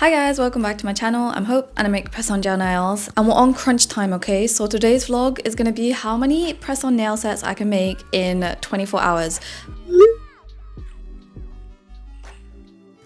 Hi guys, welcome back to my channel. I'm Hope and I make press-on gel nails and we're on crunch time, okay? So today's vlog is going to be how many press-on nail sets I can make in 24 hours.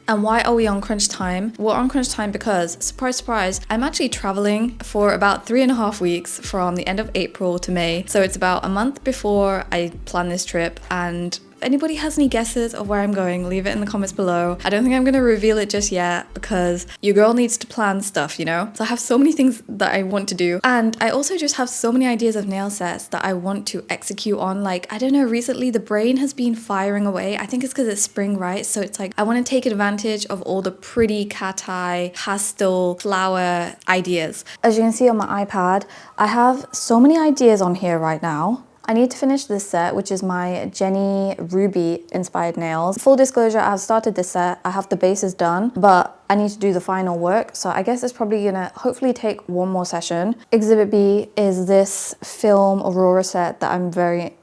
And why are we on crunch time? We're on crunch time because, surprise, surprise, I'm actually traveling for about 3.5 weeks from the end of April to May. So it's about a month before I plan this trip, and if anybody has any guesses of where I'm going, leave it in the comments below. I don't think I'm gonna reveal it just yet because your girl needs to plan stuff, you know? So I have so many things that I want to do. And I also just have so many ideas of nail sets that I want to execute on. Like, I don't know, recently the brain has been firing away. I think it's because it's spring, right? So it's like, I want to take advantage of all the pretty cateye, pastel, flower ideas. As you can see on my iPad, I have so many ideas on here right now. I need to finish this set, which is my Jenny Ruby inspired nails. Full disclosure, I've started this set. I have the bases done, but I need to do the final work. So I guess it's probably gonna hopefully take one more session. Exhibit B is this film Aurora set that I'm very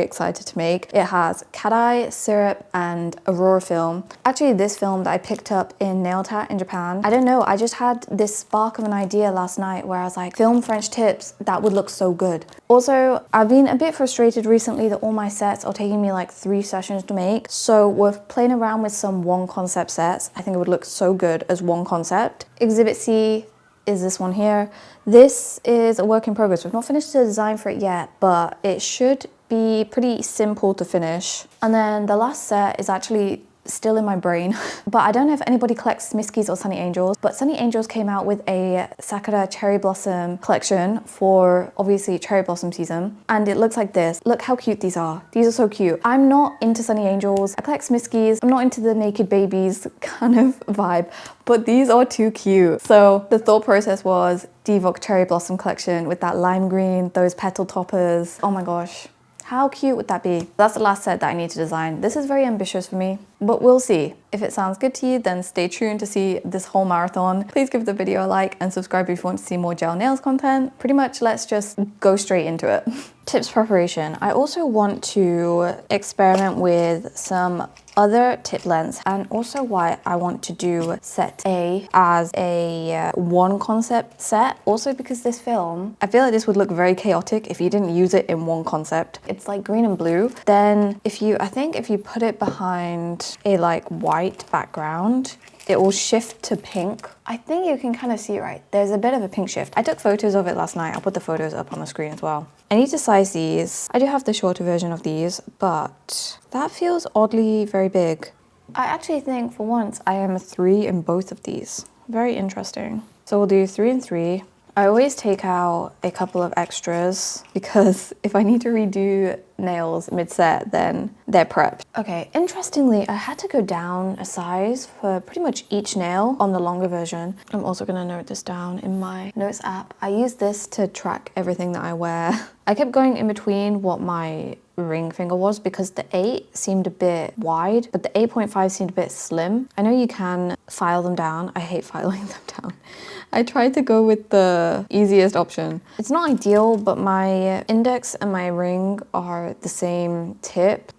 excited to make. It has cateye, syrup, and aurora film. Actually, this film that I picked up in Nail Tat in Japan. I don't know, I just had this spark of an idea last night where I was like, film French tips, that would look so good. Also, I've been a bit frustrated recently that all my sets are taking me like 3 sessions to make. So we're playing around with some one concept sets. I think it would look so good as one concept. Exhibit C is this one here. This is a work in progress. We've not finished the design for it yet, but it should be pretty simple to finish. And then the last set is actually still in my brain, but I don't know if anybody collects Smiskies or Sunny Angels, but Sunny Angels came out with a Sakura cherry blossom collection for obviously cherry blossom season, and it looks like this. Look how cute these are. These are so cute. I'm not into Sunny Angels. I collect Smiskies. I'm not into the naked babies kind of vibe, but these are too cute. So the thought process was Divock cherry blossom collection with that lime green, those petal toppers. Oh my gosh. How cute would that be? That's the last set that I need to design. This is very ambitious for me, but we'll see. If it sounds good to you, then stay tuned to see this whole marathon. Please give the video a like and subscribe if you want to see more gel nails content. Pretty much, let's just go straight into it. Tips preparation. I also want to experiment with some other tip lengths, and also why I want to do set A as a one concept set. Also because this film, I feel like this would look very chaotic if you didn't use it in one concept. It's like green and blue. Then I think if you put it behind a like white background, it will shift to pink. I think you can kind of see, right? There's a bit of a pink shift. I took photos of it last night. I'll put the photos up on the screen as well. I need to size these. I do have the shorter version of these, but that feels oddly very big. I actually think for once I am a 3 in both of these. Very interesting. So we'll do 3 and 3. I always take out a couple of extras because if I need to redo nails mid-set, then they're prepped. Okay, interestingly, I had to go down a size for pretty much each nail on the longer version. I'm also gonna note this down in my notes app. I use this to track everything that I wear. I kept going in between what my ring finger was because the 8 seemed a bit wide, but the 8.5 seemed a bit slim. I know you can file them down. I hate filing them down. I tried to go with the easiest option. It's not ideal, but my index and my ring are the same tip.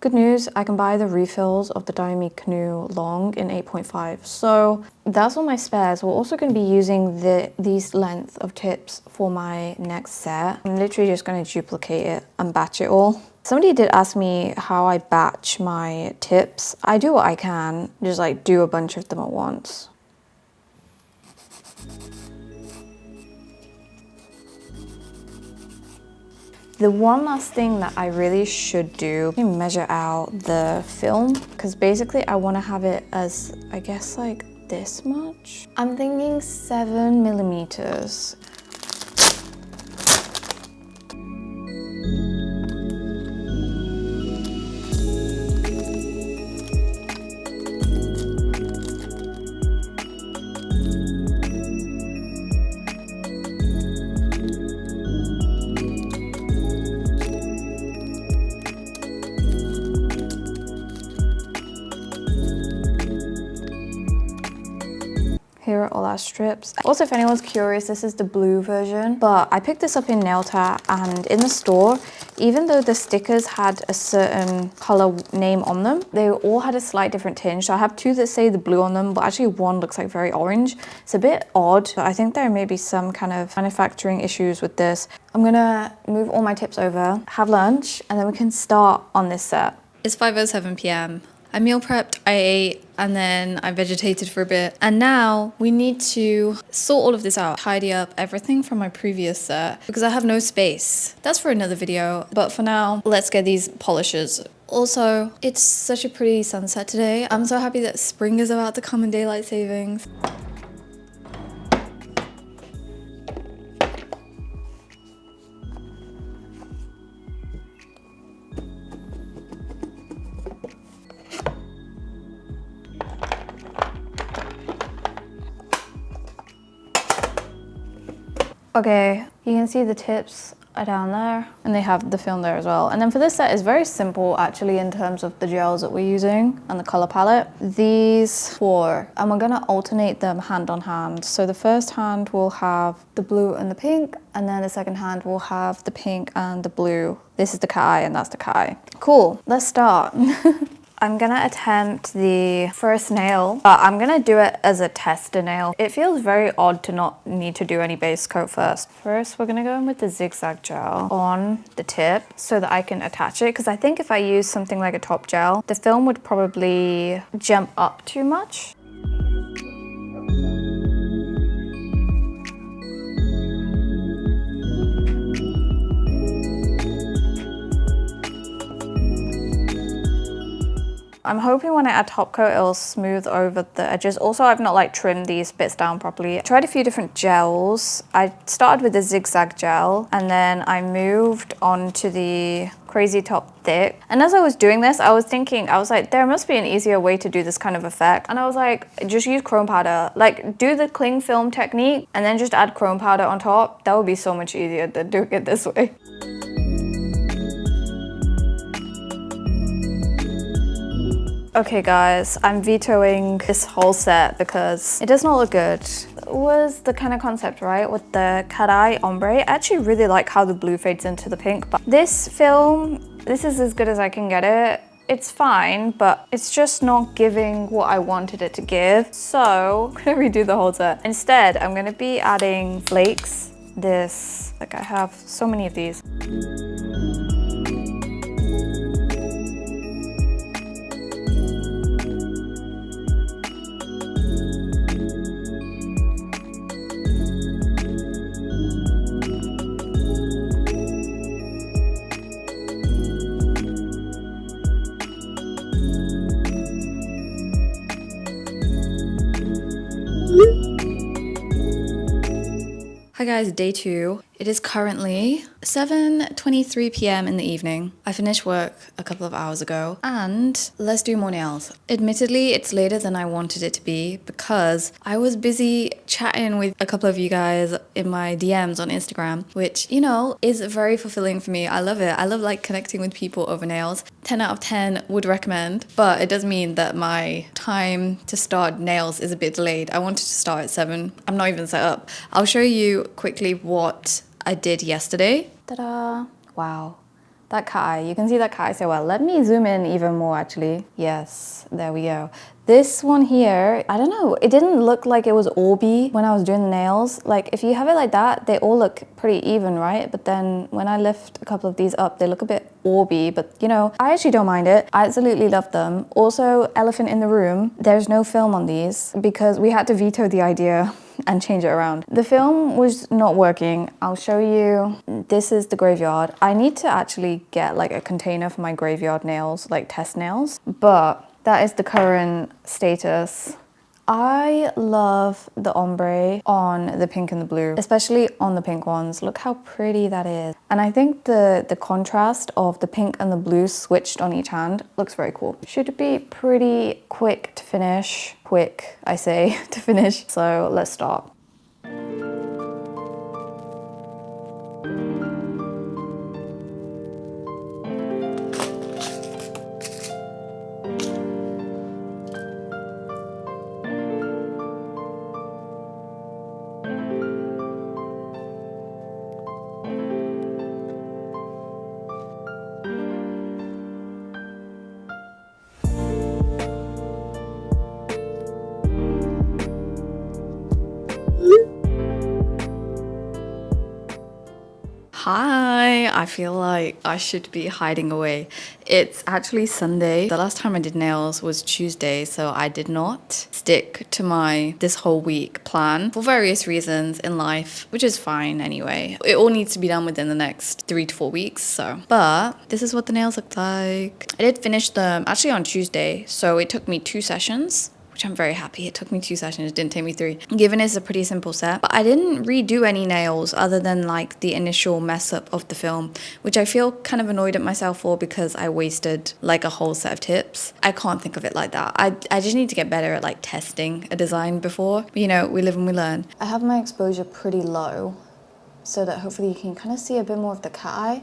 Good news, I can buy the refills of the Diamond Canoe Long in 8.5. So that's all my spares. We're also going to be using these length of tips for my next set. I'm literally just going to duplicate it and batch it all. Somebody did ask me how I batch my tips. I do what I can, just like do a bunch of them at once. The one last thing that I really should do is measure out the film, because basically I want to have it as, I guess, like this much. I'm thinking 7 millimeters. Here are all eyelash strips. Also, if anyone's curious, this is the blue version, but I picked this up in Nail Tat, and in the store, even though the stickers had a certain color name on them, they all had a slight different tinge. So I have two that say the blue on them, but actually one looks like very orange. It's a bit odd. I think there may be some kind of manufacturing issues with this. I'm gonna move all my tips over, have lunch, and then we can start on this set. It's 5:07 p.m. I meal prepped, I ate, and then I vegetated for a bit. And now we need to sort all of this out, tidy up everything from my previous set because I have no space. That's for another video. But for now, let's get these polishes. Also, it's such a pretty sunset today. I'm so happy that spring is about to come in daylight savings. Okay, you can see the tips are down there and they have the film there as well. And then for this set, it's very simple actually in terms of the gels that we're using and the color palette. These four, and we're gonna alternate them hand on hand. So the first hand will have the blue and the pink, and then the second hand will have the pink and the blue. This is the cateye and that's the cateye. Cool, let's start. I'm gonna attempt the first nail, but I'm gonna do it as a tester nail. It feels very odd to not need to do any base coat first. First, we're gonna go in with the zigzag gel on the tip so that I can attach it, because I think if I use something like a top gel, the film would probably jump up too much. I'm hoping when I add top coat, it'll smooth over the edges. Also, I've not like trimmed these bits down properly. I tried a few different gels. I started with the zigzag gel and then I moved on to the crazy top thick. And as I was doing this, I was thinking, I was like, there must be an easier way to do this kind of effect. And I was like, just use chrome powder. Like do the cling film technique and then just add chrome powder on top. That would be so much easier than doing it this way. Okay guys, I'm vetoing this whole set because it does not look good. It was the kind of concept, right? With the cateye ombre. I actually really like how the blue fades into the pink, but this film, this is as good as I can get it. It's fine, but it's just not giving what I wanted it to give. So I'm gonna redo the whole set. Instead, I'm gonna be adding flakes. This, like I have so many of these. Hi guys, day 2. It is currently 7:23 p.m. in the evening. I finished work a couple of hours ago and let's do more nails. Admittedly, it's later than I wanted it to be because I was busy chatting with a couple of you guys in my DMs on Instagram, which, you know, is very fulfilling for me. I love it. I love like connecting with people over nails. 10 out of 10 would recommend, but it does mean that my time to start nails is a bit delayed. I wanted to start at 7. I'm not even set up. I'll show you quickly what I did yesterday. Ta-da! Wow. That cateye, you can see that cateye so well. Let me zoom in even more actually. Yes, there we go. This one here, I don't know, it didn't look like it was orby when I was doing the nails. Like if you have it like that, they all look pretty even, right? But then when I lift a couple of these up, they look a bit orby, but you know, I actually don't mind it. I absolutely love them. Also, elephant in the room, there's no film on these because we had to veto the idea and change it around. The film was not working. I'll show you. This is the graveyard. I need to actually get like a container for my graveyard nails, like test nails, but that is the current status. I love the ombre on the pink and the blue, especially on the pink ones. Look how pretty that is. And I think the contrast of the pink and the blue switched on each hand looks very cool. Should be pretty quick to finish. Quick, I say, to finish. So let's start. Monday, I feel like I should be hiding away. It's actually Sunday. The last time I did nails was Tuesday, so I did not stick to my this whole week plan for various reasons in life, which is fine anyway. It all needs to be done within the next 3 to 4 weeks, so. But this is what the nails look like. I did finish them actually on Tuesday, so it took me 2 sessions, which I'm very happy. It took me 2 sessions, it didn't take me 3. Given it's a pretty simple set, but I didn't redo any nails other than like the initial mess up of the film, which I feel kind of annoyed at myself for because I wasted like a whole set of tips. I can't think of it like that. I just need to get better at like testing a design before. But, you know, we live and we learn. I have my exposure pretty low so that hopefully you can kind of see a bit more of the cat eye.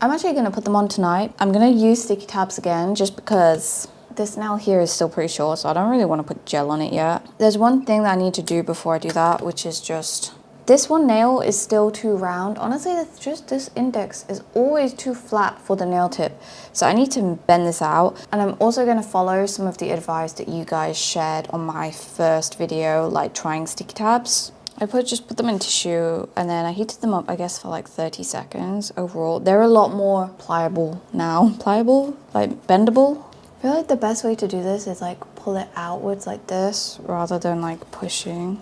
I'm actually going to put them on tonight. I'm going to use sticky tabs again just because this nail here is still pretty short, so I don't really want to put gel on it yet. There's one thing that I need to do before I do that, which is just... This one nail is still too round. Honestly, it's just this index is always too flat for the nail tip. So I need to bend this out. And I'm also going to follow some of the advice that you guys shared on my first video, like trying sticky tabs. I just put them in tissue and then I heated them up, I guess, for like 30 seconds overall. They're a lot more pliable now. Pliable? Like bendable? I feel like the best way to do this is like pull it outwards like this rather than like pushing.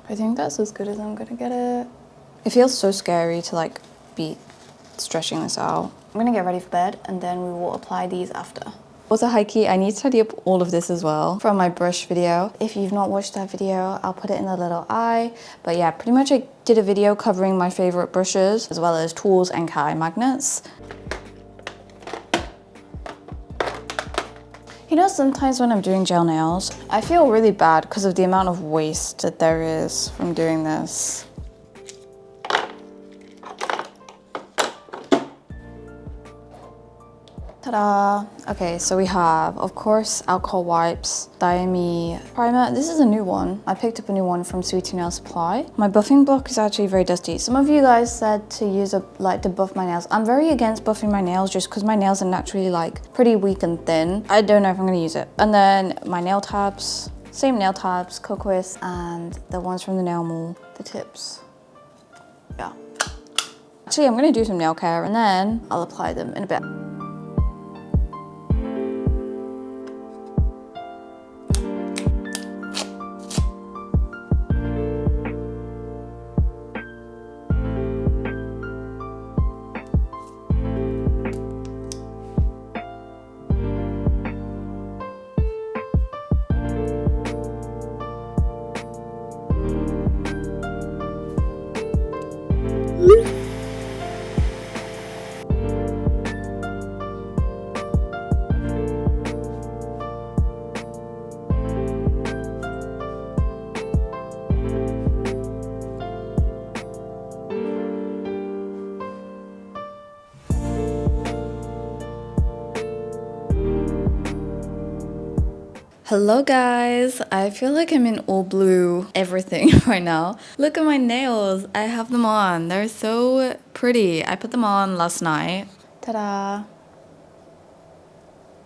I think that's as good as I'm gonna get it. It feels so scary to like be stretching this out. I'm gonna get ready for bed and then we will apply these after. Also, high key, I need to tidy up all of this as well from my brush video. If you've not watched that video, I'll put it in the little eye. But yeah, pretty much I did a video covering my favorite brushes as well as tools and cat eye magnets. You know, sometimes when I'm doing gel nails, I feel really bad because of the amount of waste that there is from doing this. Ta-da! Okay, so we have, of course, alcohol wipes, Diame primer. This is a new one. I picked up a new one from Sweetie Nail Supply. My buffing block is actually very dusty. Some of you guys said to use to buff my nails. I'm very against buffing my nails just because my nails are naturally like pretty weak and thin. I don't know if I'm gonna use it. And then my nail tabs, same nail tabs, Cocois, and the ones from the nail mall, the tips. Yeah. Actually, I'm gonna do some nail care and then I'll apply them in a bit. Hello guys, I feel like I'm in all blue everything right now. Look at my nails, I have them on. They're so pretty. I put them on last night. Ta-da!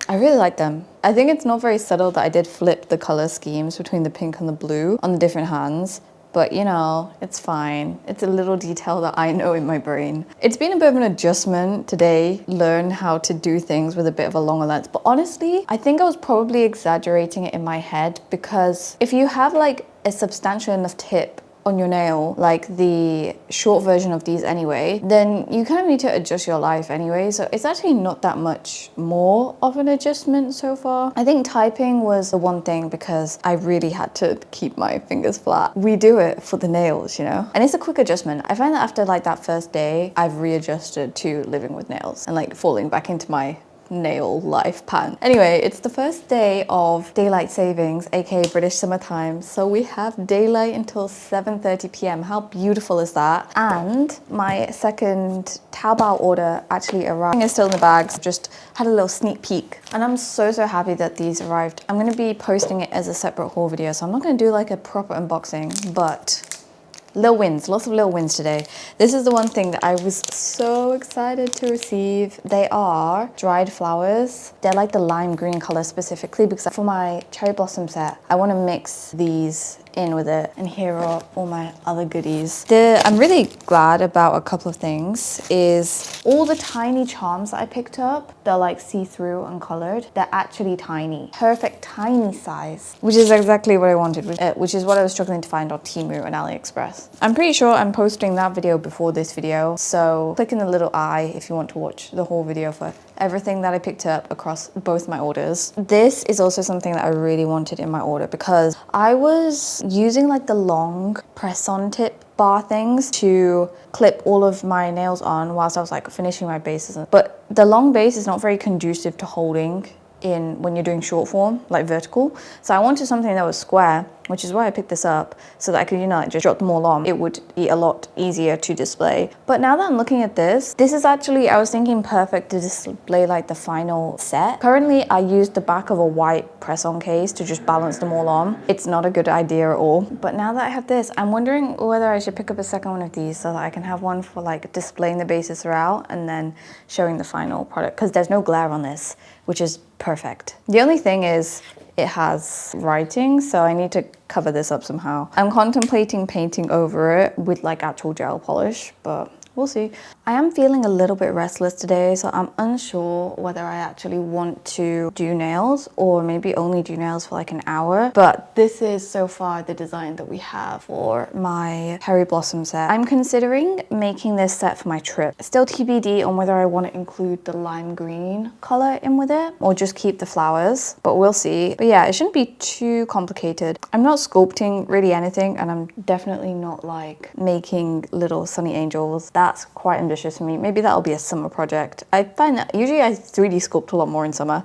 I really like them. I think it's not very subtle that I did flip the color schemes between the pink and the blue on the different hands. But you know, it's fine. It's a little detail that I know in my brain. It's been a bit of an adjustment today, learn how to do things with a bit of a longer lens. But honestly, I think I was probably exaggerating it in my head because if you have like a substantial enough tip on your nail, like the short version of these anyway, then you kind of need to adjust your life anyway. So it's actually not that much more of an adjustment so far. I think typing was the one thing because I really had to keep my fingers flat. We do it for the nails, you know? And it's a quick adjustment. I find that after like that first day, I've readjusted to living with nails and like falling back into my nail life pan. Anyway, it's the first day of daylight savings, aka British summertime, so we have daylight until 7:30 p.m. How beautiful is that? And my second Taobao order actually arrived. It's still in the bags, just had a little sneak peek, and I'm so happy that these arrived. I'm going to be posting it as a separate haul video, so I'm not going to do like a proper unboxing, but little wins, lots of little wins today. This is the one thing that I was so excited to receive. They are dried flowers. They're like the lime green color specifically because for my cherry blossom set, I want to mix these in with it. And here are all my other goodies. I'm really glad about a couple of things is all the tiny charms that I picked up, they're like see-through and colored. They're actually tiny, perfect tiny size, which is exactly what I wanted, which is what I was struggling to find on Temu and AliExpress. I'm pretty sure I'm posting that video before this video, so click in the little eye if you want to watch the whole video for everything that I picked up across both my orders. This is also something that I really wanted in my order because I was using like the long press-on tip bar things to clip all of my nails on whilst I was like finishing my bases. But the long base is not very conducive to holding in when you're doing short form, like vertical. So I wanted something that was square, which is why I picked this up, so that I could, you know, like just drop them all on. It would be a lot easier to display. But now that I'm looking at this is actually, I was thinking, perfect to display like the final set. Currently, I used the back of a white press-on case to just balance them all on. It's not a good idea at all. But now that I have this, I'm wondering whether I should pick up a second one of these so that I can have one for like displaying the bases throughout and then showing the final product, because there's no glare on this, which is perfect. The only thing is, it has writing, so I need to cover this up somehow. I'm contemplating painting over it with like actual gel polish, but we'll see. I am feeling a little bit restless today, so I'm unsure whether I actually want to do nails or maybe only do nails for like an hour. But this is so far the design that we have for my Cherry Blossom set. I'm considering making this set for my trip. Still TBD on whether I want to include the lime green color in with it or just keep the flowers, but we'll see. But yeah, it shouldn't be too complicated. I'm not sculpting really anything, and I'm definitely not like making little sunny angels. That's quite ambitious for me. Maybe that'll be a summer project. I find that usually I 3D sculpt a lot more in summer.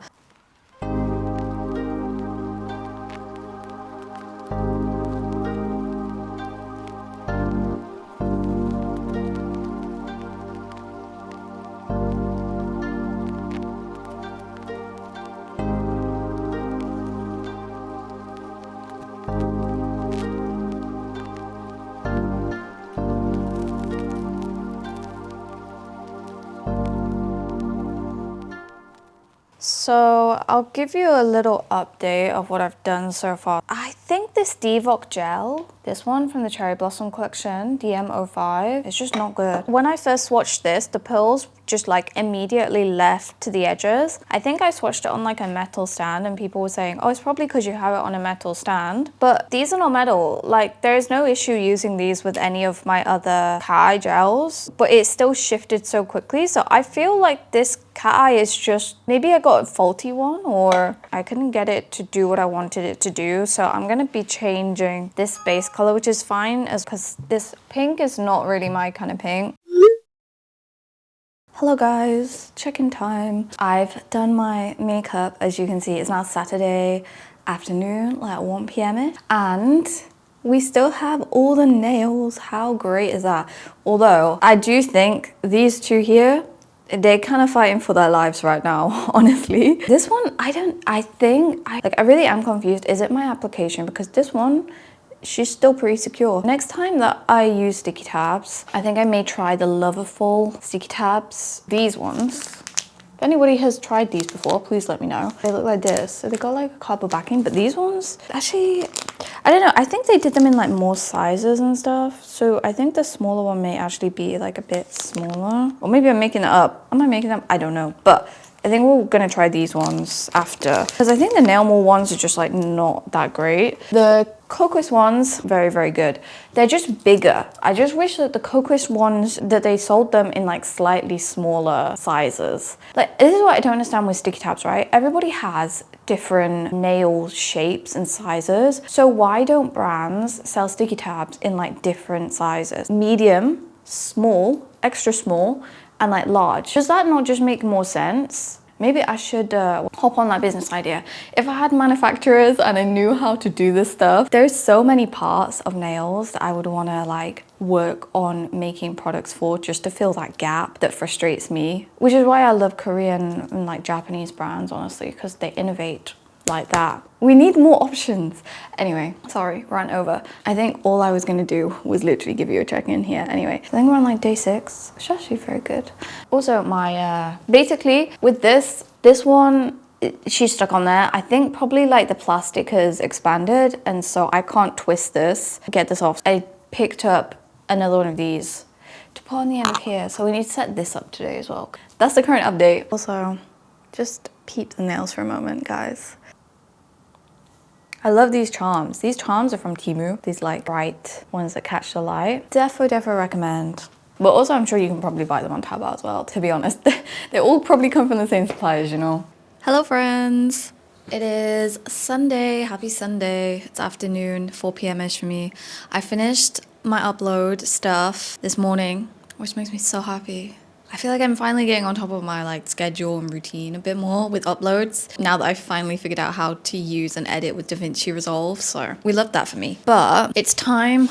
So I'll give you a little update of what I've done so far. I think this Divock gel, this one from the Cherry Blossom collection, DM05, it's just not good. When I first swatched this, the pearls just like immediately left to the edges. I think I swatched it on like a metal stand and people were saying, oh, it's probably because you have it on a metal stand. But these are not metal. Like there is no issue using these with any of my other cat eye gels, but it still shifted so quickly. So I feel like this cat eye is just, maybe I got a faulty one or I couldn't get it to do what I wanted it to do. So I'm gonna be changing this base color, which is fine because this pink is not really my kind of pink. Hello guys, check-in time. I've done my makeup. As you can see, it's now Saturday afternoon, like 1 p.m. and we still have all the nails. How great is that? Although I do think these two here, they're kind of fighting for their lives right now, honestly. This one, I really am confused. Is it my application? Because this one, she's still pretty secure. Next time that I use sticky tabs, I think I may try the Loverful sticky tabs. These ones. If anybody has tried these before, please let me know. They look like this. So they got like a cardboard backing, but these ones, actually, I don't know. I think they did them in like more sizes and stuff. So I think the smaller one may actually be like a bit smaller. Or maybe I'm making it up. Am I making them? I don't know. But I think we're gonna try these ones after. Because I think the Nail Mall ones are just like not that great. The Coquist ones, very, very good. They're just bigger. I just wish that the Coquist ones, that they sold them in like slightly smaller sizes. Like, this is what I don't understand with sticky tabs, right? Everybody has different nail shapes and sizes. So why don't brands sell sticky tabs in like different sizes? Medium, small, extra small, and like large. Does that not just make more sense? Maybe I should hop on that business idea. If I had manufacturers and I knew how to do this stuff, there's so many parts of nails that I would want to like work on making products for, just to fill that gap that frustrates me. Which is why I love Korean and like Japanese brands, honestly, because they innovate like that. We need more options. Anyway, sorry, rant over. I think all I was gonna do was literally give you a check-in here. Anyway, I think we're on like day 6. It's actually very good. Also, my, basically with this one, she's stuck on there. I think probably like the plastic has expanded, and so I can't twist this, get this off. I picked up another one of these to put on the end of here, so we need to set this up today as well. That's the current update. Also, just peep the nails for a moment, guys. I love these charms. These charms are from Temu. These like bright ones that catch the light. Defo recommend. But also I'm sure you can probably buy them on Taobao as well, to be honest. They all probably come from the same suppliers, you know. Hello friends. It is Sunday. Happy Sunday. It's afternoon, 4 p.m.ish for me. I finished my upload stuff this morning, which makes me so happy. I feel like I'm finally getting on top of my like schedule and routine a bit more with uploads now that I've finally figured out how to use and edit with DaVinci Resolve. So we love that for me. But it's time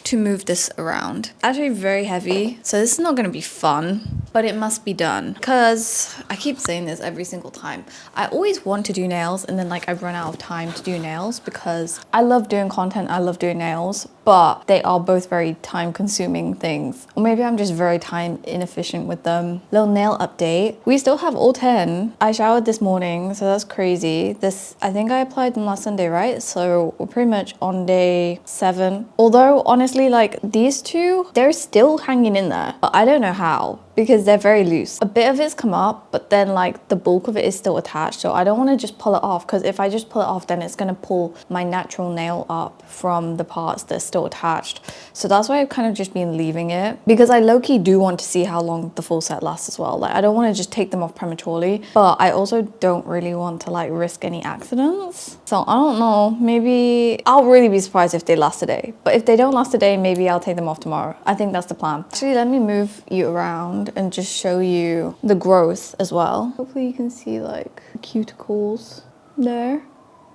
to move this around. Actually very heavy, so this is not going to be fun, but it must be done because I keep saying this every single time. I always want to do nails and then like I run out of time to do nails because I love doing content, I love doing nails, but they are both very time consuming things. Or maybe I'm just very time inefficient with them. Little nail update. We still have all 10. I showered this morning, so that's crazy. I think I applied them last Sunday, right? So we're pretty much on day 7. Although honestly, like these two, they're still hanging in there, but I don't know how because they're very loose. A bit of it's come up, but then like the bulk of it is still attached. So I don't want to just pull it off because if I just pull it off, then it's going to pull my natural nail up from the parts that's still attached. So that's why I've kind of just been leaving it because I low-key do want to see how long the full set lasts as well. Like I don't want to just take them off prematurely, but I also don't really want to like risk any accidents. So I don't know, maybe I'll really be surprised if they last a day. But if they don't last a day, maybe I'll take them off tomorrow. I think that's the plan. Actually, let me move you around and just show you the growth as well. Hopefully you can see like cuticles there.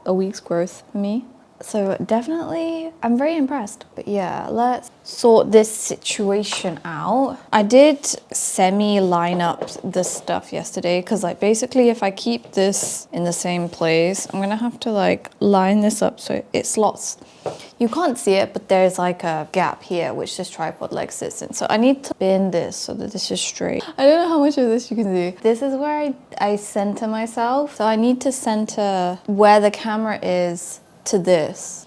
A week's growth for me. So definitely, I'm very impressed. But yeah, let's sort this situation out. I did semi-line up this stuff yesterday because like basically if I keep this in the same place, I'm gonna have to like line this up so it slots. You can't see it, but there's like a gap here which this tripod leg sits in. So I need to bend this so that this is straight. I don't know how much of this you can see. This is where I center myself. So I need to center where the camera is to this.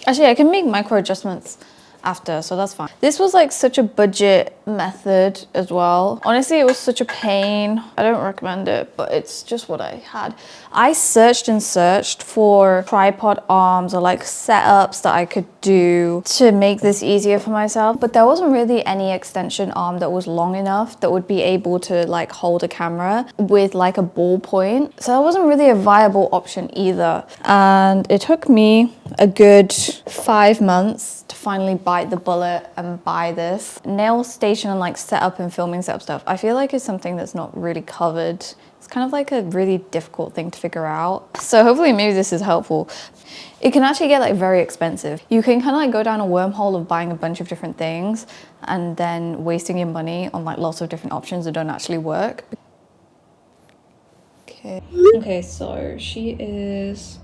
Actually, I can make micro adjustments after, so that's fine. This was like such a budget method as well. Honestly, it was such a pain. I don't recommend it, but it's just what I had. I searched and searched for tripod arms or like setups that I could do to make this easier for myself, but there wasn't really any extension arm that was long enough that would be able to like hold a camera with like a ball point. So that wasn't really a viable option either. And it took me a good 5 months to finally bite the bullet and buy this. Nail station and like setup and filming setup stuff, I feel like it's something that's not really covered. It's kind of like a really difficult thing to figure out. So hopefully maybe this is helpful. It can actually get like very expensive. You can kind of like go down a wormhole of buying a bunch of different things and then wasting your money on like lots of different options that don't actually work. Okay, so she is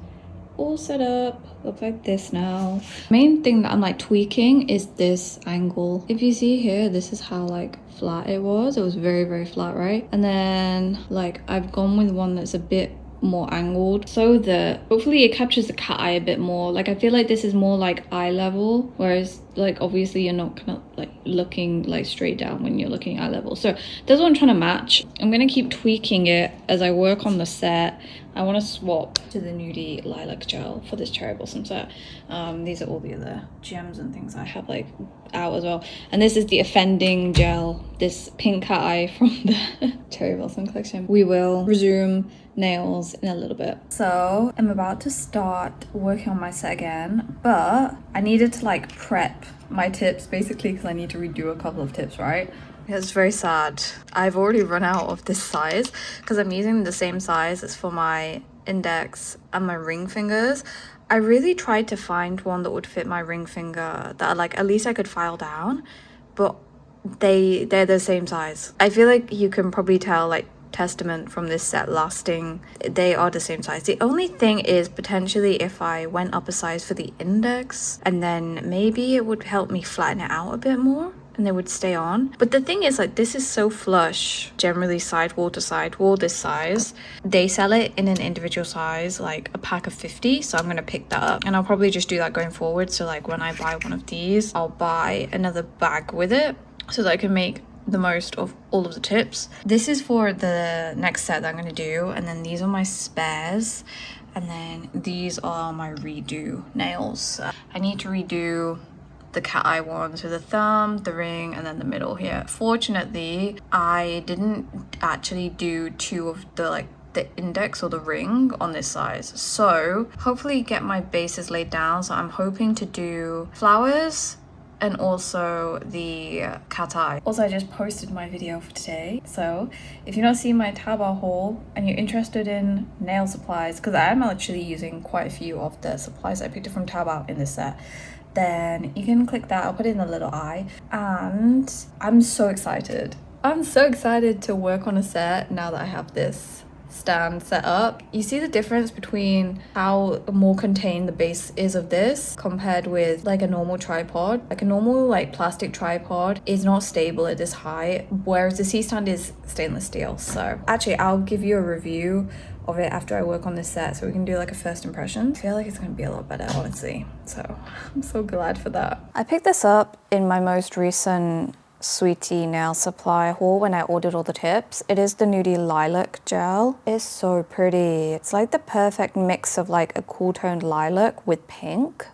all set up, look like this now. Main thing that I'm like tweaking is this angle. If you see here, this is how like flat it was very flat, right? And then like I've gone with one that's a bit more angled so that hopefully it captures the cat eye a bit more. Like I feel like this is more like eye level, whereas like obviously you're not kind of like looking like straight down when you're looking eye level. So that's what I'm trying to match. I'm gonna keep tweaking it as I work on the set. I want to swap to the nudie lilac gel for this cherry blossom set. These are all the other gems and things I have like out as well. And this is the offending gel, this pink cat eye from the cherry blossom collection. We will resume nails in a little bit. So I'm about to start working on my set again, but I needed to like prep my tips basically because I need to redo a couple of tips, right? It's very sad. I've already run out of this size because I'm using the same size as for my index and my ring fingers. I really tried to find one that would fit my ring finger that like at least I could file down, but they're the same size. I feel like you can probably tell like testament from this set lasting, they are the same size. The only thing is potentially if I went up a size for the index and then maybe it would help me flatten it out a bit more. and they would stay on. But the thing is, like, this is so flush, generally sidewall to sidewall, this size. They sell it in an individual size, like a pack of 50, so I'm gonna pick that up, and I'll probably just do that going forward. So like when I buy one of these, I'll buy another bag with it so that I can make the most of all of the tips. This is for the next set that I'm gonna do, and then these are my spares, and then these are my redo nails. I need to redo the cat eye one, so the thumb, the ring, and then the middle here. Fortunately, I didn't actually do two of the the index or the ring on this size, so hopefully get my bases laid down. So I'm hoping to do flowers and also the cat eye. Also, I just posted my video for today, so if you're not seeing my Taobao haul and you're interested in nail supplies, because I am actually using quite a few of the supplies I picked up from Taobao in this set, then you can click that. I'll put it in the little eye. And I'm so excited. I'm so excited to work on a set now that I have this stand set up. You see the difference between how more contained the base is of this compared with like a normal tripod. Like a normal like plastic tripod is not stable at this height, whereas the C-stand is stainless steel. So actually I'll give you a review of it after I work on this set, so we can do like a first impression. I feel like it's gonna be a lot better, honestly, so I'm so glad for that. I picked this up in my most recent Sweetie nail supply haul when I ordered all the tips. It is the Nudie Lilac gel. It's so pretty. It's like the perfect mix of like a cool toned lilac with pink,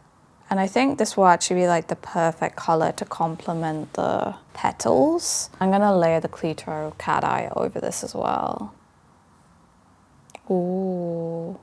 and I think this will actually be like the perfect color to complement the petals. I'm gonna layer the Cleto cat eye over this as well. Ooh.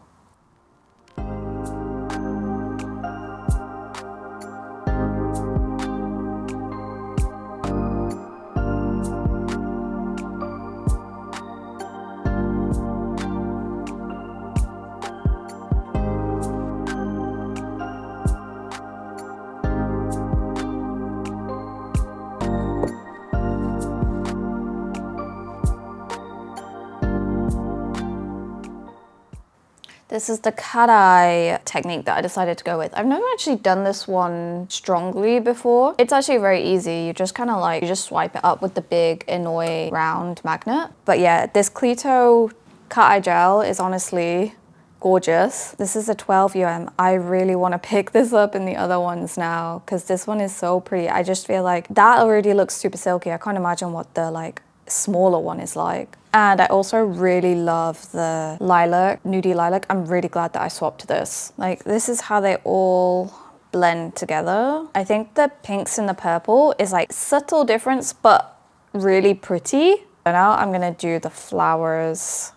This is the cat eye technique that I decided to go with. I've never actually done this one strongly before. It's actually very easy. You just kind of like, you just swipe it up with the big Inoi round magnet. But yeah, this Cleto cat eye gel is honestly gorgeous. This is a 12 UM. I really want to pick this up in the other ones now because this one is so pretty. I just feel like that already looks super silky. I can't imagine what the like smaller one is like. And I also really love the lilac, Nudie Lilac. I'm really glad that I swapped to this. Like, this is how they all blend together. I think the pinks and the purple is like subtle difference, but really pretty. So now I'm gonna do the flowers.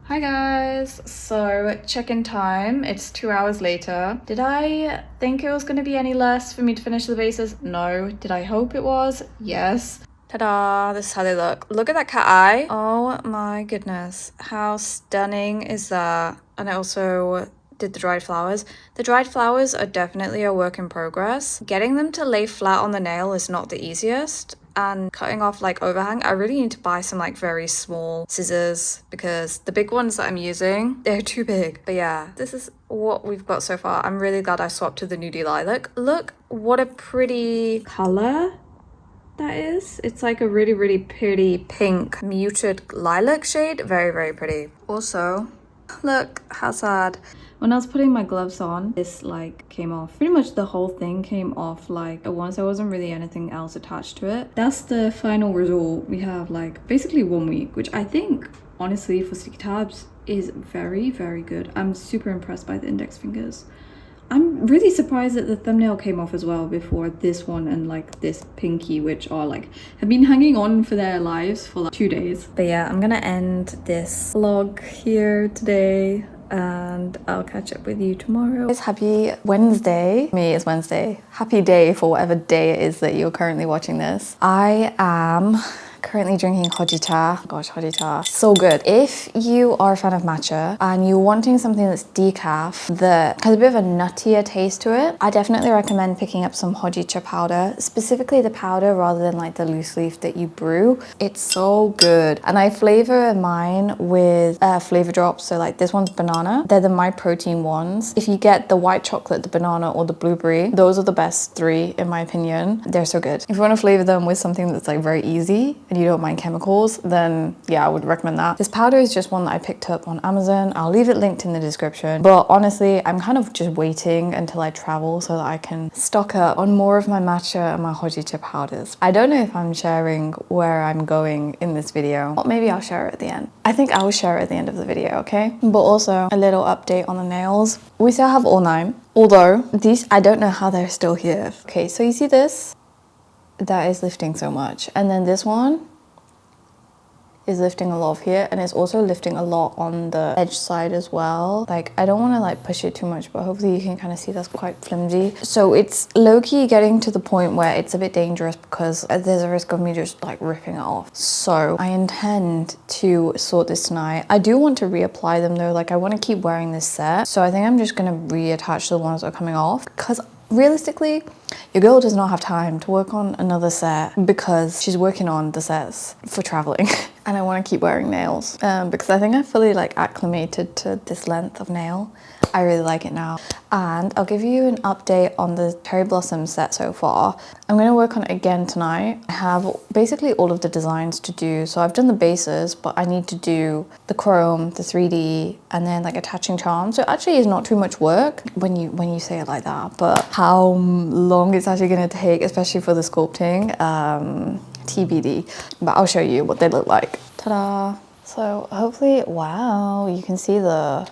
Hi guys, so check-in time, it's 2 hours later. Did I think it was going to be any less for me to finish the bases? No. Did I hope it was? Yes. Ta-da, this is how they look. Look at that cat eye. Oh my goodness, how stunning is that? And I also did the dried flowers. The dried flowers are definitely a work in progress. Getting them to lay flat on the nail is not the easiest. And cutting off like overhang, I really need to buy some like very small scissors because the big ones that I'm using, they're too big. But yeah, this is what we've got so far. I'm really glad I swapped to the Nudie Lilac. Look what a pretty color that is. It's like a really, really pretty pink muted lilac shade. Very, very pretty. Also, look how sad. When I was putting my gloves on, this like came off. Pretty much the whole thing came off like at once. There wasn't really anything else attached to it. That's the final result. We have like basically 1 week, which I think honestly for sticky tabs is very, very good. I'm super impressed by the index fingers. I'm really surprised that the thumbnail came off as well before this one and like this pinky, which are like have been hanging on for their lives for like 2 days. But yeah, I'm gonna end this vlog here today and I'll catch up with you tomorrow. It's happy Wednesday. Me, it's Wednesday. Happy day for whatever day it is that you're currently watching this. I am currently drinking hojicha. Gosh, hojicha, so good. If you are a fan of matcha and you're wanting something that's decaf that has a bit of a nuttier taste to it, I definitely recommend picking up some hojicha powder, specifically the powder rather than like the loose leaf that you brew. It's so good. And I flavor mine with flavor drops. So like this one's banana. They're the My Protein ones. If you get the white chocolate, the banana, or the blueberry, those are the best three in my opinion. They're so good. If you want to flavor them with something that's like very easy and you don't mind chemicals, then yeah, I would recommend that. This powder is just one that I picked up on Amazon. I'll leave it linked in the description. But honestly, I'm kind of just waiting until I travel so that I can stock up on more of my matcha and my hojicha powders. I don't know if I'm sharing where I'm going in this video, or maybe I'll share it at the end. I think I will share it at the end of the video, okay? But also a little update on the nails. We still have all 9, although these, I don't know how they're still here. Okay, so you see this? That is lifting so much. And then this one is lifting a lot here, and it's also lifting a lot on the edge side as well. Like, I don't want to like push it too much, but hopefully you can kind of see that's quite flimsy. So it's low-key getting to the point where it's a bit dangerous because there's a risk of me just like ripping it off. So I intend to sort this tonight. I do want to reapply them though. Like, I want to keep wearing this set, so I think I'm just gonna reattach the ones that are coming off, because realistically, your girl does not have time to work on another set because she's working on the sets for traveling. And I want to keep wearing nails because I think I fully like acclimated to this length of nail. I really like it now. And I'll give you an update on the cherry blossom set so far. I'm going to work on it again tonight. I have basically all of the designs to do. So I've done the bases, but I need to do the chrome, the 3D, and then like attaching charms. So it actually is not too much work when you say it like that, but how long it's actually going to take, especially for the sculpting, TBD. But I'll show you what they look like. Ta-da! So hopefully, wow, you can see the,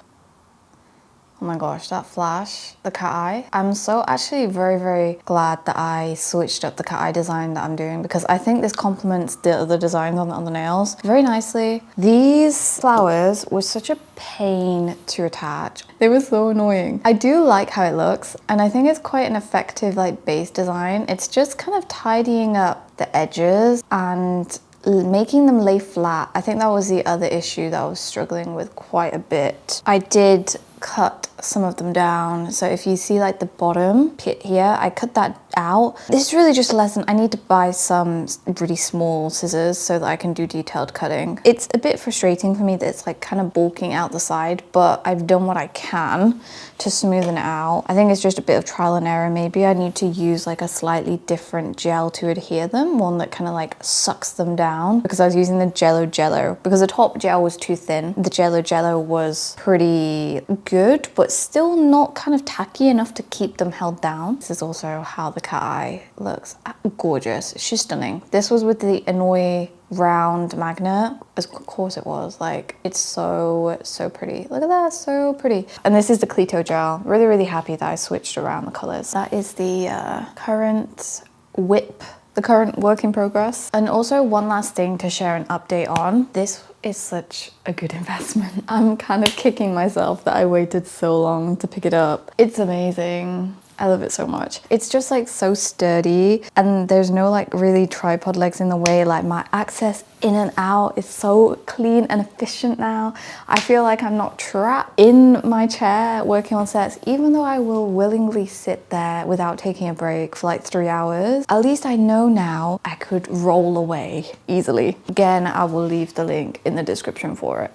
oh my gosh, that flash, the cateye. I'm so actually very, very glad that I switched up the cateye design that I'm doing, because I think this complements the other designs on the nails very nicely. These flowers were such a pain to attach. They were so annoying. I do like how it looks, and I think it's quite an effective like base design. It's just kind of tidying up the edges and making them lay flat. I think that was the other issue that I was struggling with quite a bit. I did cut some of them down. So if you see like the bottom pit here, I cut that out. This is really just a lesson. I need to buy some really small scissors so that I can do detailed cutting. It's a bit frustrating for me that it's like kind of bulking out the side, but I've done what I can to smoothen it out. I think it's just a bit of trial and error. Maybe I need to use like a slightly different gel to adhere them, one that kind of like sucks them down, because I was using the Jello because the top gel was too thin. The Jello was pretty good, but still not kind of tacky enough to keep them held down. This is also how the cat eye looks. Gorgeous. She's stunning. This was with the Anoi round magnet. Of course it was. Like, it's so pretty. Look at that, so pretty. And this is the Cleto gel. Really, really happy that I switched around the colors. That is the current whip, the current work in progress. And also one last thing to share an update on. This is such a good investment. I'm kind of kicking myself that I waited so long to pick it up. It's amazing. I love it so much. It's just like so sturdy, and there's no like really tripod legs in the way. Like, my access in and out is so clean and efficient now. I feel like I'm not trapped in my chair working on sets, even though I will willingly sit there without taking a break for like 3 hours. At least I know now I could roll away easily. Again, I will leave the link in the description for it.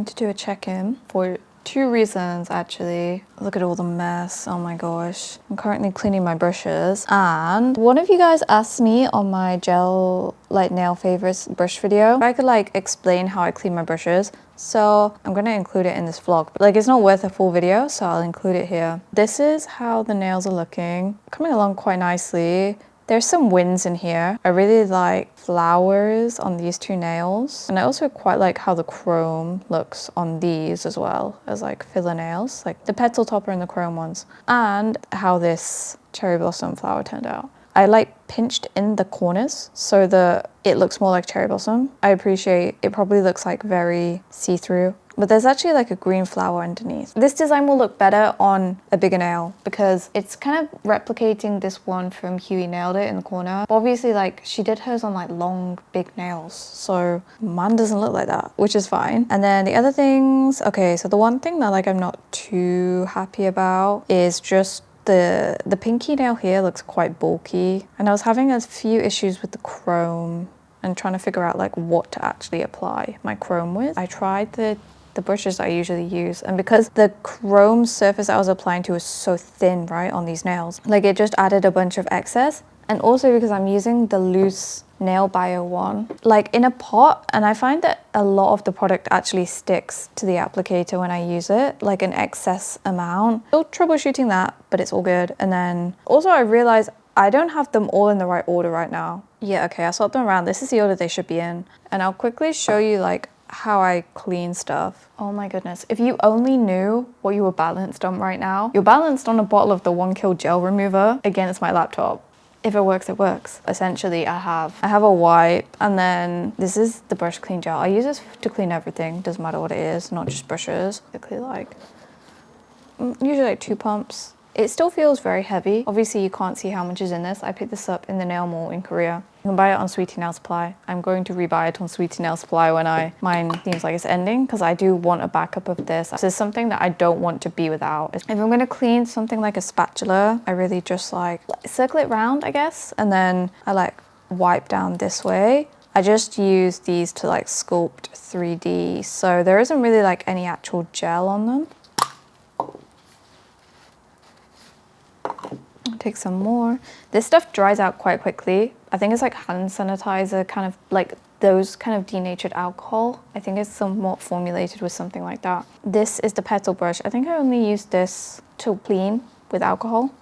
going to do a check-in for 2 reasons actually. Look at all the mess, oh my gosh. I'm currently cleaning my brushes, and one of you guys asked me on my gel like nail favorites brush video if I could like explain how I clean my brushes. So I'm gonna include it in this vlog, but like it's not worth a full video, so I'll include it here. This is how the nails are looking, coming along quite nicely. There's some wins in here. I really like flowers on these 2 nails. And I also quite like how the chrome looks on these as well as like filler nails, like the petal topper and the chrome ones. And how this cherry blossom flower turned out. I like pinched in the corners so it looks more like cherry blossom. I appreciate it probably looks like very see-through, but there's actually like a green flower underneath. This design will look better on a bigger nail because it's kind of replicating this one from Huey Nailed It in the corner. But obviously like she did hers on like long, big nails. So mine doesn't look like that, which is fine. And then the other things, okay, so the one thing that like I'm not too happy about is just the pinky nail here looks quite bulky. And I was having a few issues with the chrome and trying to figure out like what to actually apply my chrome with. I tried the brushes that I usually use, and because the chrome surface I was applying to was so thin, right, on these nails, like it just added a bunch of excess. And also because I'm using the loose nail bio one like in a pot, and I find that a lot of the product actually sticks to the applicator when I use it, like an excess amount. Still troubleshooting that, but it's all good. And then also I realized I don't have them all in the right order right now. Yeah, okay, I swapped them around. This is the order they should be in. And I'll quickly show you like how I clean stuff. Oh my goodness, if you only knew what you were balanced on right now. You're balanced on a bottle of the 1 Kill gel remover against my laptop. If it works, it works. Essentially, I have a wipe, and then this is the brush clean gel. I use this to clean everything, doesn't matter what it is, not just brushes. Quickly like, usually like 2 pumps. It still feels very heavy. Obviously, you can't see how much is in this. I picked this up in the nail mall in Korea. You can buy it on Sweetie Nail Supply. I'm going to rebuy it on Sweetie Nail Supply when mine seems like it's ending, because I do want a backup of this. This is something that I don't want to be without. If I'm gonna clean something like a spatula, I really just like circle it round, I guess, and then I like wipe down this way. I just use these to like sculpt 3D, so there isn't really like any actual gel on them. Take some more. This stuff dries out quite quickly. I think it's like hand sanitizer, kind of like those kind of denatured alcohol. I think it's somewhat formulated with something like that. This is the petal brush. I think I only used this to clean with alcohol,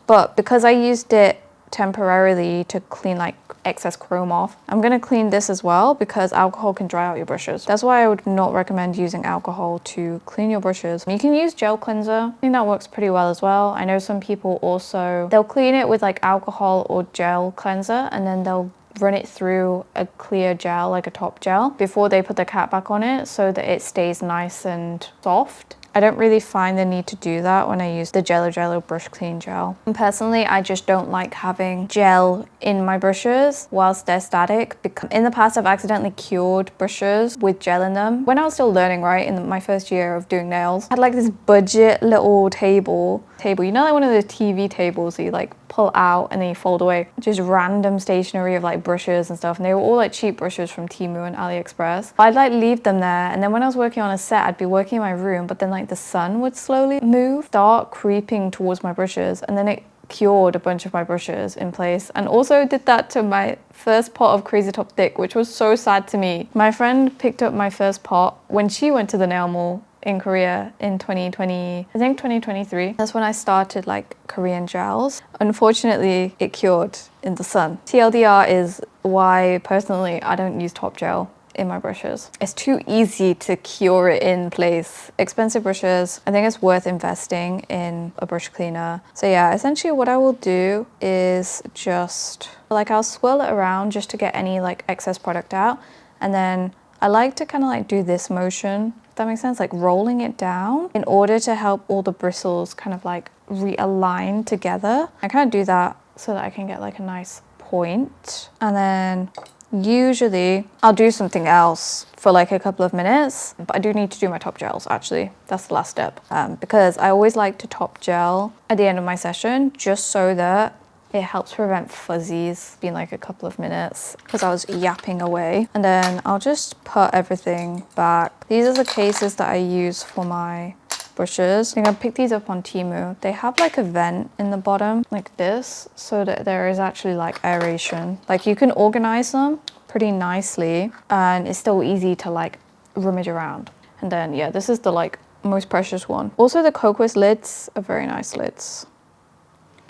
but because I used it temporarily to clean like excess chrome off, I'm gonna clean this as well because alcohol can dry out your brushes. That's why I would not recommend using alcohol to clean your brushes. You can use gel cleanser. I think that works pretty well as well. I know some people also, they'll clean it with like alcohol or gel cleanser, and then they'll run it through a clear gel, like a top gel, before they put the cap back on it so that it stays nice and soft. I don't really find the need to do that when I use the Jello brush clean gel. And personally, I just don't like having gel in my brushes whilst they're static, because in the past I've accidentally cured brushes with gel in them. When I was still learning, right, in my first year of doing nails, I had like this budget little table, you know, like one of the TV tables that you like pull out and then you fold away. Just random stationery of like brushes and stuff, and they were all like cheap brushes from Temu and AliExpress. I'd like leave them there, and then when I was working on a set, I'd be working in my room, but then like the sun would slowly start creeping towards my brushes, and then it cured a bunch of my brushes in place. And also did that to my first pot of Crazy Top Thick, which was so sad to me. My friend picked up my first pot when she went to the nail mall in Korea in 2020, I think 2023. That's when I started like Korean gels. Unfortunately, it cured in the sun. TLDR is why personally I don't use top gel in my brushes. It's too easy to cure it in place. Expensive brushes, I think it's worth investing in a brush cleaner. So yeah, essentially what I will do is just like I'll swirl it around just to get any like excess product out, and then I like to kind of like do this motion, if that makes sense, like rolling it down in order to help all the bristles kind of like realign together. I kind of do that so that I can get like a nice point. And then usually I'll do something else for like a couple of minutes, but I do need to do my top gels actually. That's the last step, because I always like to top gel at the end of my session just so that It helps prevent fuzzies. It's been like a couple of minutes because I was yapping away. And then I'll just put everything back. These are the cases that I use for my brushes. I think I picked these up on Temu. They have like a vent in the bottom like this, so that there is actually like aeration. Like you can organize them pretty nicely and it's still easy to like rummage around. And then yeah, this is the like most precious one. Also the Coquist lids are very nice lids.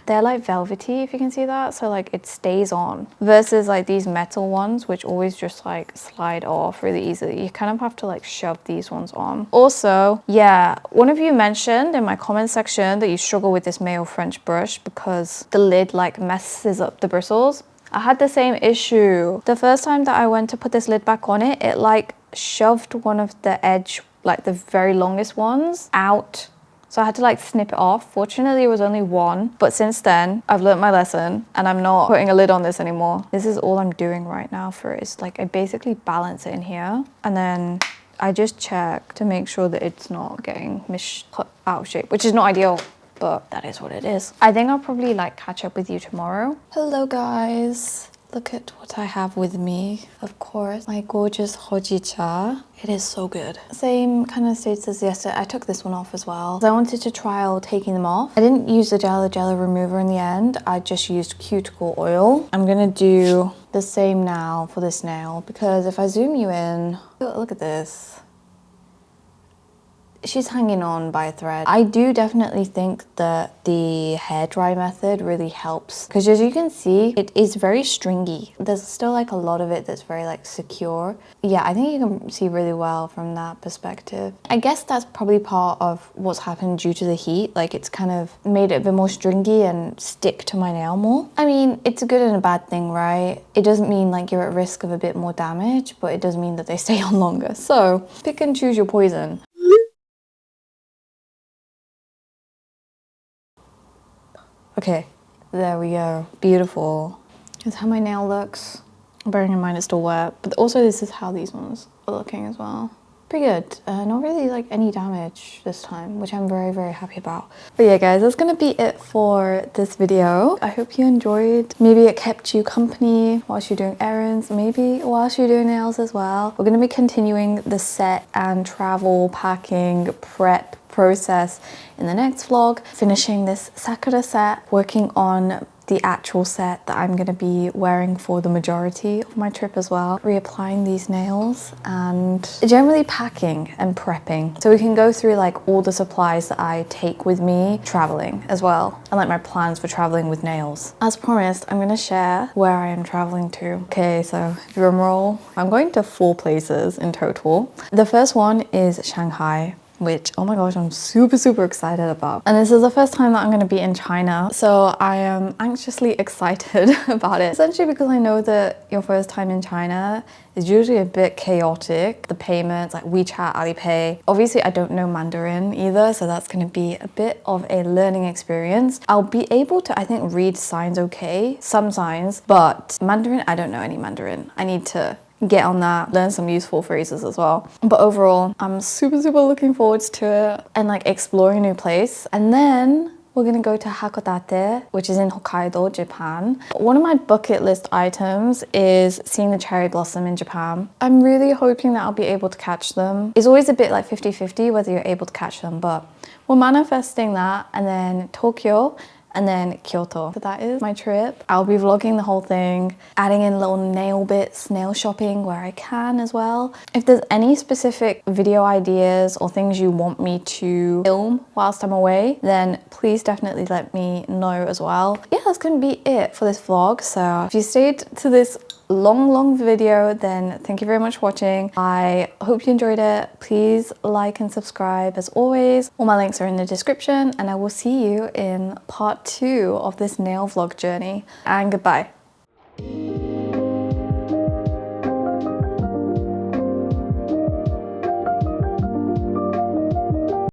They're like velvety, if you can see that, so like it stays on, versus like these metal ones which always just like slide off really easily. You kind of have to like shove these ones on. Also, yeah, one of you mentioned in my comment section that you struggle with this male French brush because the lid like messes up the bristles. I had the same issue. The first time that I went to put this lid back on it like shoved one of the edge, like the very longest ones, out. So I had to like snip it off. Fortunately, it was only one. But since then, I've learned my lesson and I'm not putting a lid on this anymore. This is all I'm doing right now for it. It's like I basically balance it in here. And then I just check to make sure that it's not getting put out of shape, which is not ideal, but that is what it is. I think I'll probably like catch up with you tomorrow. Hello guys. Look at what I have with me. Of course, my gorgeous hojicha. It is so good. Same kind of states as yesterday. I took this one off as well. I wanted to trial taking them off. I didn't use the jello remover in the end. I just used cuticle oil. I'm gonna do the same now for this nail because if I zoom you in, look at this. She's hanging on by a thread. I do definitely think that the hair dry method really helps because as you can see, it is very stringy. There's still like a lot of it that's very like secure. Yeah, I think you can see really well from that perspective. I guess that's probably part of what's happened due to the heat. Like it's kind of made it a bit more stringy and stick to my nail more. I mean, it's a good and a bad thing, right? It doesn't mean like you're at risk of a bit more damage, but it does mean that they stay on longer. So pick and choose your poison. Okay, there we go. Beautiful. That's how my nail looks. Bearing in mind it's still wet, but also this is how these ones are looking as well. Pretty good. Not really like any damage this time, which I'm very, very happy about. But yeah, guys, that's gonna be it for this video. I hope you enjoyed. Maybe it kept you company whilst you're doing errands, maybe whilst you're doing nails as well. We're gonna be continuing the set and travel, packing, prep process in the next vlog, finishing this Sakura set, working on the actual set that I'm going to be wearing for the majority of my trip as well, reapplying these nails and generally packing and prepping so we can go through like all the supplies that I take with me traveling as well and like my plans for traveling with nails. As promised, I'm going to share where I am traveling to. Okay, so drum roll. I'm going to 4 places in total. The first one is Shanghai, which, oh my gosh, I'm super, super excited about. And this is the first time that I'm gonna be in China, so I am anxiously excited about it. Essentially because I know that your first time in China is usually a bit chaotic. The payments, like WeChat, Alipay. Obviously, I don't know Mandarin either, so that's gonna be a bit of a learning experience. I'll be able to, I think, read signs okay, some signs, but Mandarin, I don't know any Mandarin. I need to get on that, learn some useful phrases as well. But overall, I'm super, super looking forward to it and like exploring a new place. And then we're gonna go to Hakodate, which is in Hokkaido, Japan. One of my bucket list items is seeing the cherry blossom in Japan. I'm really hoping that I'll be able to catch them. It's always a bit like 50-50 whether you're able to catch them, but we're manifesting that. And then Tokyo, and then Kyoto. So that is my trip. I'll be vlogging the whole thing, adding in little nail bits, nail shopping where I can as well. If there's any specific video ideas or things you want me to film whilst I'm away, then please definitely let me know as well. Yeah, that's gonna be it for this vlog. So if you stayed to this long video, then thank you very much for watching. I hope you enjoyed it. Please like and subscribe as always. All my links are in the description and I will see you in part 2 of this nail vlog journey, and goodbye.